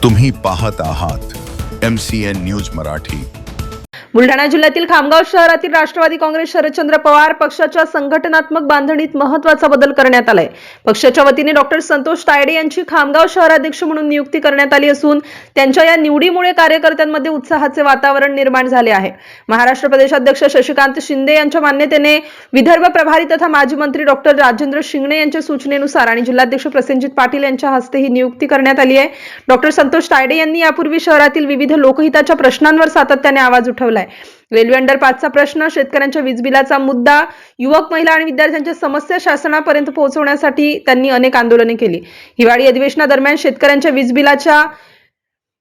तुम्ही पाहत आहात MCN न्यूज मराठी। बुलढाणा जिल्ह्यातील खामगाव शहरातील राष्ट्रवादी काँग्रेस शरदचंद्र पवार पक्षाच्या संघटनात्मक बांधणीत महत्त्वाचा बदल करण्यात आलाय। पक्षाच्या वतीने डॉक्टर संतोष तायडे यांची खामगाव शहराध्यक्ष म्हणून नियुक्ती करण्यात आली असून त्यांच्या या निवडीमुळे कार्यकर्त्यांमध्ये उत्साहाचे वातावरण निर्माण झाले आहे। महाराष्ट्र प्रदेशाध्यक्ष शशिकांत शिंदे यांच्या मान्यतेने विदर्भ प्रभारी तथा माजी मंत्री डॉक्टर राजेंद्र शिंगणे यांच्या सूचनेनुसार आणि जिल्हाध्यक्ष प्रसेनजित पाटील यांच्या हस्ते ही नियुक्ती करण्यात आली आहे। डॉक्टर संतोष तायडे यांनी यापूर्वी शहरातील विविध लोकहिताच्या प्रश्नांवर सातत्याने आवाज उठवला। रेल्वे अंडरपासचा प्रश्न, शेतकऱ्यांच्या वीज बिलाचा मुद्दा, युवक, महिला आणि विद्यार्थ्यांच्या समस्या शासनापर्यंत पोहोचवण्यासाठी त्यांनी अनेक आंदोलने केली। हिवाळी अधिवेशनादरम्यान शेतकऱ्यांच्या वीज बिलाच्या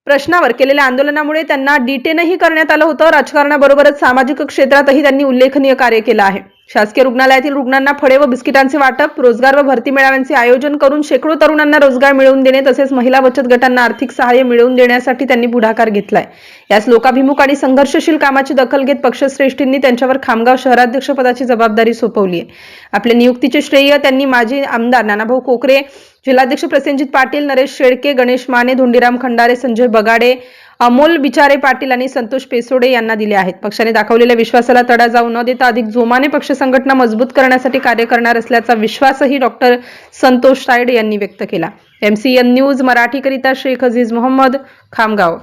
प्रश्नावर केलेल्या आंदोलनामुळे त्यांना डिटेनही करण्यात आलं होतं। राजकारणाबरोबरच सामाजिक क्षेत्रातही त्यांनी उल्लेखनीय कार्य केलं आहे। शासकीय रुग्णालयातील रुग्णांना फळे व बिस्किटांचे वाटप, रोजगार व भरती मेळाव्यांचे आयोजन करून शेकडो तरुणांना रोजगार मिळवून देणे तसेच महिला बचत गटांना आर्थिक सहाय्य मिळवून देण्यासाठी त्यांनी पुढाकार घेतलाय। यास लोकाभिमुख आणि संघर्षशील कामाची दखल घेत पक्षश्रेष्ठींनी त्यांच्यावर खामगाव शहराध्यक्ष पदाची जबाबदारी सोपवली आहे। आपल्या नियुक्तीचे श्रेय त्यांनी माजी आमदार नानाभाऊ कोकरे, जिल्हाध्यक्ष प्रसेनजित पाटील, नरेश शेळके, गणेश माने, धोंडीराम खंडारे, संजय बगाडे, अमोल बिचारे पाटील आणि संतोष पेसोडे यांना दिले आहेत। पक्षाने दाखवलेल्या विश्वासाला तडा जाऊ न देता अधिक जोमाने पक्ष संघटना मजबूत करण्यासाठी कार्य करणार असल्याचा विश्वासही डॉक्टर संतोष तायडे यांनी व्यक्त केला। MCN न्यूज मराठीकरिता शेख अजीज मोहम्मद, खामगाव।